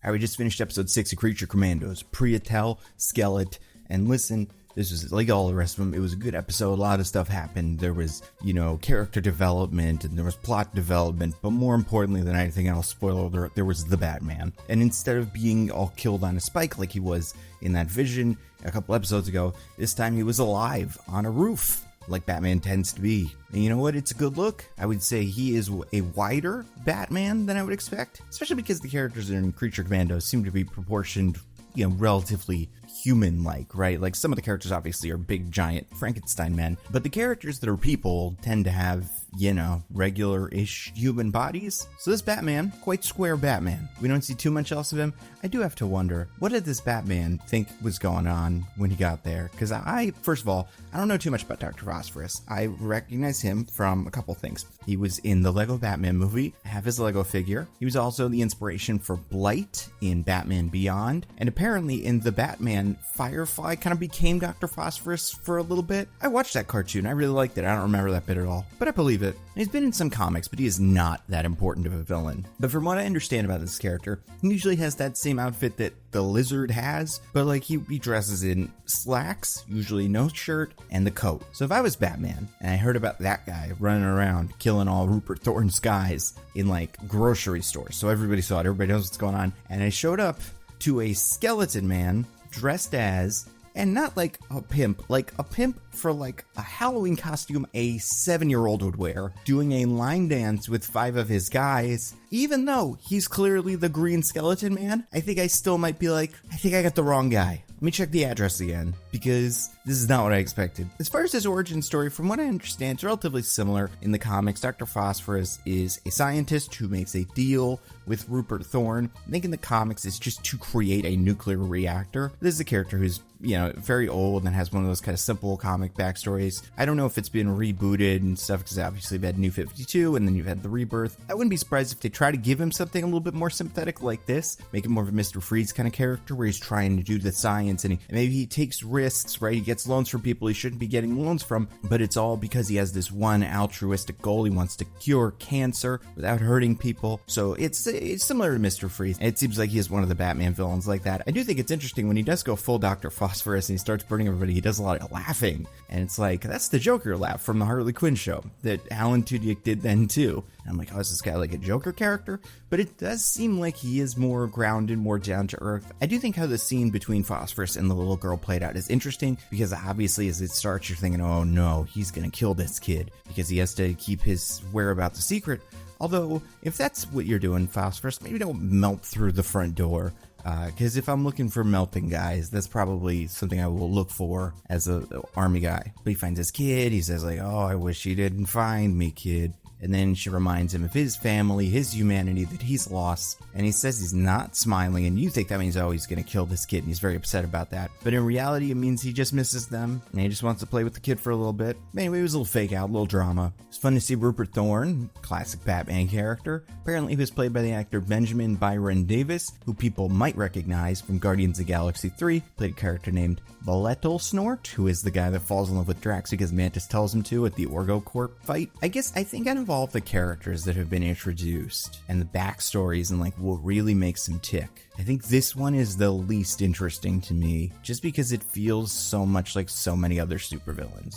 All right, we just finished episode 6 of Creature Commandos, Priatel, Skeleton, and listen, this was like all the rest of them. It was a good episode. A lot of stuff happened. There was, character development and there was plot development. But more importantly than anything else, spoiler alert, there was the Batman. And instead of being all killed on a spike like he was in that vision a couple episodes ago, this time he was alive on a roof, like Batman tends to be. And you know what? It's a good look. I would say he is a wider Batman than I would expect, especially because the characters in Creature Commandos seem to be proportioned, relatively human-like, right? Like some of the characters obviously are big, giant Frankenstein men, but the characters that are people tend to have, regular-ish human bodies. So this Batman, quite square Batman. We don't see too much else of him. I do have to wonder, what did this Batman think was going on when he got there? Because first of all, I don't know too much about Dr. Phosphorus. I recognize him from a couple things. He was in the Lego Batman movie. I have his Lego figure. He was also the inspiration for Blight in Batman Beyond. And apparently in the Batman, Firefly kind of became Dr. Phosphorus for a little bit. I watched that cartoon. I really liked it. I don't remember that bit at all, but I believe it. And he's been in some comics, but he is not that important of a villain. But from what I understand about this character, he usually has that same outfit that the Lizard has, but like he dresses in slacks, usually no shirt, and the coat. So if I was Batman and I heard about that guy running around killing all Rupert Thorne's guys in like grocery stores, so everybody saw it, everybody knows what's going on, and I showed up to a skeleton man dressed as, and not like a pimp for like a Halloween costume a 7-year-old would wear, doing a line dance with 5 of his guys, even though he's clearly the green skeleton man, I think I still might be like, I think I got the wrong guy. Let me check the address again, because this is not what I expected. As far as his origin story, from what I understand, it's relatively similar in the comics. Dr. Phosphorus is a scientist who makes a deal with Rupert Thorne. I think in the comics, it's just to create a nuclear reactor. This is a character who's, very old and has one of those kind of simple comic backstories. I don't know if it's been rebooted and stuff, because obviously you've had New 52 and then you've had the Rebirth. I wouldn't be surprised if they try to give him something a little bit more sympathetic like this, make him more of a Mr. Freeze kind of character where he's trying to do the science and maybe he takes risks, right? He gets loans from people he shouldn't be getting loans from, but it's all because he has this one altruistic goal. He wants to cure cancer without hurting people. So it's similar to Mr. Freeze. It seems like he is one of the Batman villains like that. I do think it's interesting when he does go full Dr. Phosphorus and he starts burning everybody, he does a lot of laughing. And it's like, that's the Joker laugh from the Harley Quinn show that Alan Tudyk did then too. And I'm like, oh, is this guy like a Joker character? But it does seem like he is more grounded, more down to earth. I do think how the scene between Phosphorus and the little girl played out is interesting, because obviously as it starts, you're thinking, oh no, he's gonna kill this kid because he has to keep his whereabouts a secret. Although, if that's what you're doing, Phosphorus, maybe don't melt through the front door. Because if I'm looking for melting guys, that's probably something I will look for as an army guy. But he finds his kid, he says like, oh, I wish you didn't find me, kid. And then she reminds him of his family, his humanity that he's lost. And he says he's not smiling. And you think that means, oh, he's going to kill this kid. And he's very upset about that. But in reality, it means he just misses them. And he just wants to play with the kid for a little bit. Anyway, it was a little fake out, a little drama. It's fun to see Rupert Thorne, classic Batman character. Apparently, he was played by the actor Benjamin Byron Davis, who people might recognize from Guardians of the Galaxy 3. Played a character named Boletel Snort, who is the guy that falls in love with Drax because Mantis tells him to at the Orgo Corp fight. I think out of all the characters that have been introduced and the backstories and like what really makes them tick, I think this one is the least interesting to me, just because it feels so much like so many other supervillains,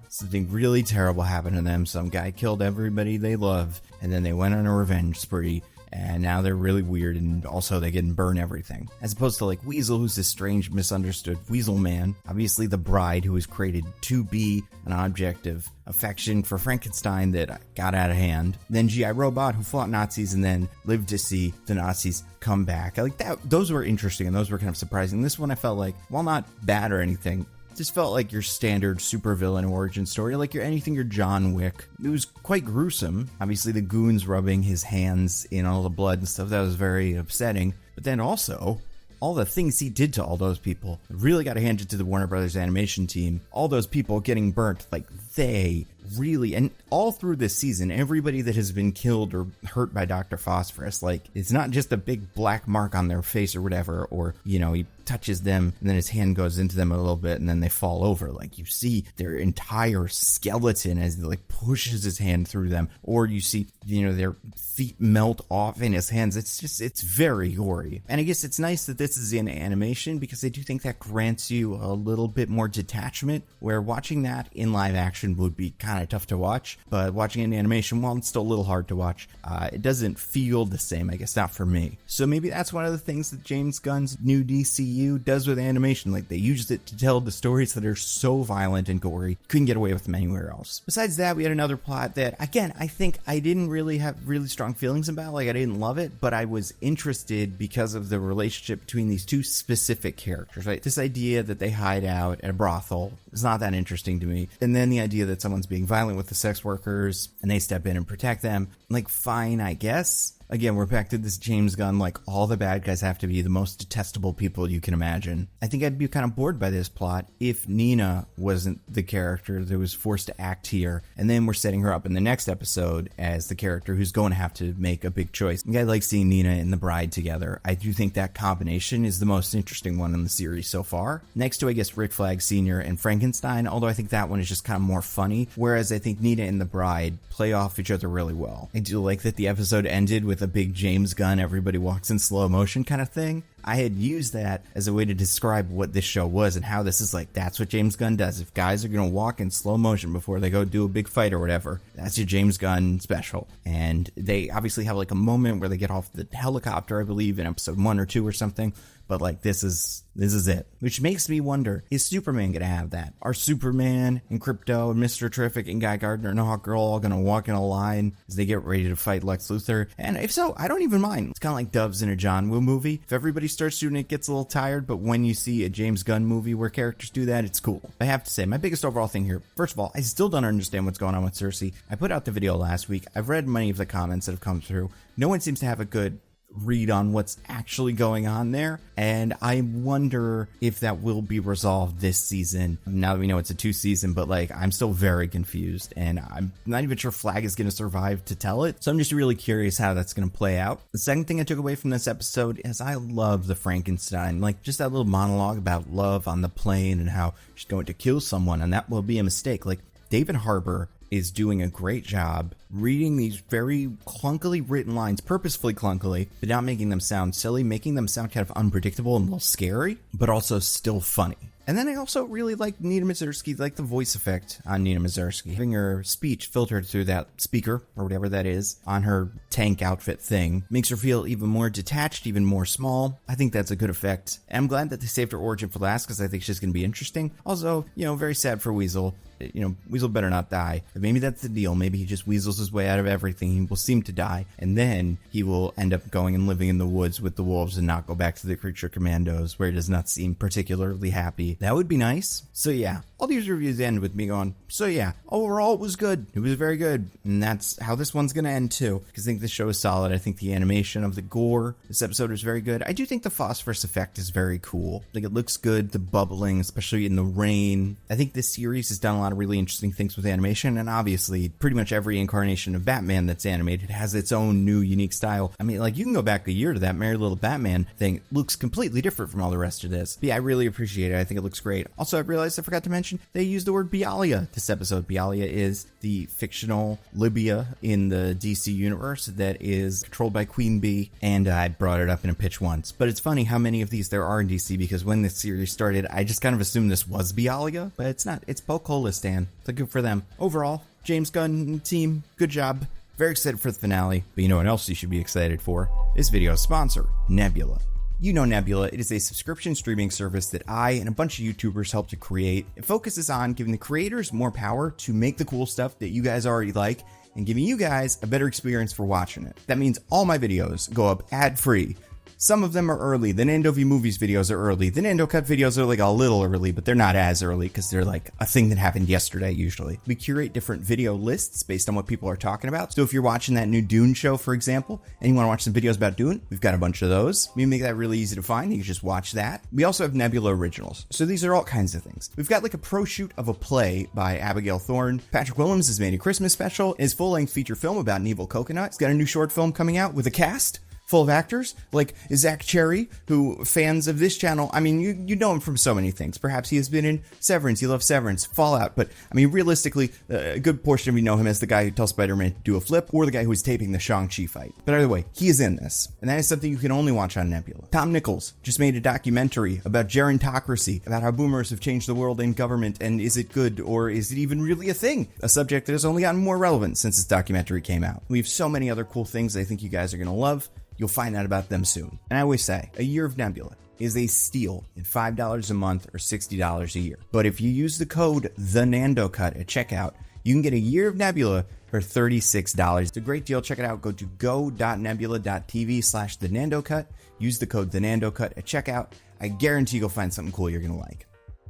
Something really terrible happened to them, some guy killed everybody they love, and then they went on a revenge spree, and now they're really weird, and also they can burn everything. As opposed to like Weasel, who's this strange, misunderstood Weasel man. Obviously the bride who was created to be an object of affection for Frankenstein that got out of hand. Then G.I. Robot, who fought Nazis and then lived to see the Nazis come back. I like that. Those were interesting and those were kind of surprising. This one I felt like, while not bad or anything, just felt like your standard supervillain origin story, like your John Wick. It was quite gruesome. Obviously, the goons rubbing his hands in all the blood and stuff, that was very upsetting. But then also, all the things he did to all those people, really got to hand it to the Warner Brothers animation team. All those people getting burnt, like they really, and all through this season, everybody that has been killed or hurt by Dr. Phosphorus, like, it's not just a big black mark on their face or whatever, or, you know, he touches them and then his hand goes into them a little bit and then they fall over. Like, you see their entire skeleton as he like pushes his hand through them, or you see, you know, their feet melt off in his hands. It's very gory. And I guess it's nice that this is in animation, because I do think that grants you a little bit more detachment, where watching that in live action would be kind of tough to watch, but watching it in animation, while it's still a little hard to watch, it doesn't feel the same, I guess, not for me. So maybe that's one of the things that James Gunn's new DCU does with animation. Like, they used it to tell the stories that are so violent and gory, couldn't get away with them anywhere else. Besides that, we had another plot that, again, I think I didn't really have really strong feelings about. Like, I didn't love it, but I was interested because of the relationship between these two specific characters, right? This idea that they hide out at a brothel is not that interesting to me. And then the idea that someone's being violent with the sex workers and they step in and protect them, like, fine, I guess. Again, we're back to this James Gunn, like, all the bad guys have to be the most detestable people you can imagine. I think I'd be kind of bored by this plot if Nina wasn't the character that was forced to act here, and then we're setting her up in the next episode as the character who's going to have to make a big choice. I like seeing Nina and the bride together. I do think that combination is the most interesting one in the series so far. Next to, I guess, Rick Flag Sr. and Frankenstein, although I think that one is just kind of more funny, whereas I think Nina and the bride play off each other really well. I do like that the episode ended with a big James Gunn, everybody walks in slow motion kind of thing. I had used that as a way to describe what this show was and how this is like, that's what James Gunn does. If guys are going to walk in slow motion before they go do a big fight or whatever, that's your James Gunn special. And they obviously have like a moment where they get off the helicopter, I believe, in episode 1 or 2 or something. But like, this is it. Which makes me wonder, is Superman going to have that? Are Superman and Krypto and Mr. Terrific and Guy Gardner and Hawkgirl all going to walk in a line as they get ready to fight Lex Luthor? And if so, I don't even mind. It's kind of like Doves in a John Woo movie. If everybody starts doing it, it gets a little tired, but when you see a James Gunn movie where characters do that, it's cool. I have to say, my biggest overall thing here, first of all, I still don't understand what's going on with Cersei. I put out the video last week. I've read many of the comments that have come through. No one seems to have a good read on what's actually going on there, and I wonder if that will be resolved this season, now that we know it's a 2 season, but like, I'm still very confused, and I'm not even sure Flag is going to survive to tell it, so I'm just really curious how that's going to play out. The second thing I took away from this episode is I love the Frankenstein, like, just that little monologue about love on the plane and how she's going to kill someone, and that will be a mistake. Like, David Harbour is doing a great job reading these very clunkily written lines, purposefully clunkily, but not making them sound silly, making them sound kind of unpredictable and a little scary, but also still funny. And then I also really like Nina Mazursky, like the voice effect on Nina Mazursky, having her speech filtered through that speaker, or whatever that is, on her tank outfit thing, makes her feel even more detached, even more small. I think that's a good effect. And I'm glad that they saved her origin for last, because I think she's going to be interesting. Also, you know, very sad for Weasel. You know, Weasel better not die. But maybe that's the deal. Maybe he just weasels his way out of everything. He will seem to die. And then he will end up going and living in the woods with the wolves and not go back to the Creature Commandos, where he does not seem particularly happy. That would be nice. So yeah, all these reviews end with me going, so yeah, overall it was good. It was very good. And that's how this one's going to end too, because I think the show is solid. I think the animation of the gore this episode is very good. I do think the phosphorus effect is very cool. Like, it looks good, the bubbling, especially in the rain. I think this series has done a lot of really interesting things with animation, and obviously pretty much every incarnation of Batman that's animated has its own new unique style. I mean, like, you can go back a year to that Merry Little Batman thing. It looks completely different from all the rest of this. But yeah, I really appreciate it. I think it looks great. Also, I realized I forgot to mention they used the word Bialia this episode. Bialia is the fictional Libya in the DC universe that is controlled by Queen Bee, and I brought it up in a pitch once. But it's funny how many of these there are in DC, because when this series started, I just kind of assumed this was Bialia, but it's not. It's Pocolistan. So good for them. Overall, James Gunn team, good job. Very excited for the finale, but you know what else you should be excited for? This video's sponsor, Nebula. You know Nebula, it is a subscription streaming service that I and a bunch of YouTubers helped to create. It focuses on giving the creators more power to make the cool stuff that you guys already like, and giving you guys a better experience for watching it. That means all my videos go up ad-free Some of them are early. The Nando V Movies videos are early. The Nando Cut videos are like a little early, but they're not as early because they're like a thing that happened yesterday usually. We curate different video lists based on what people are talking about. So if you're watching that new Dune show, for example, and you want to watch some videos about Dune, we've got a bunch of those. We make that really easy to find. You can just watch that. We also have Nebula originals. So these are all kinds of things. We've got like a pro shoot of a play by Abigail Thorne. Patrick Willems has made a Christmas special. His full-length feature film about an evil coconut. He's got a new short film coming out with a cast full of actors like Zach Cherry, who fans of this channel, I mean, you know him from so many things. Perhaps he has been in Severance. You love Severance, Fallout. But I mean, realistically, a good portion of you know him as the guy who tells Spider-Man to do a flip or the guy who was taping the Shang-Chi fight. But either way, he is in this. And that is something you can only watch on Nebula. Tom Nichols just made a documentary about gerontocracy, about how boomers have changed the world and government, and is it good or is it even really a thing? A subject that has only gotten more relevant since this documentary came out. We have so many other cool things I think you guys are going to love. You'll find out about them soon. And I always say, a year of Nebula is a steal at $5 a month or $60 a year. But if you use the code TheNandoCut at checkout, you can get a year of Nebula for $36. It's a great deal. Check it out. Go to go.nebula.tv/TheNandoCut. Use the code TheNandoCut at checkout. I guarantee you'll find something cool you're going to like.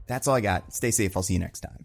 That's all I got. Stay safe. I'll see you next time.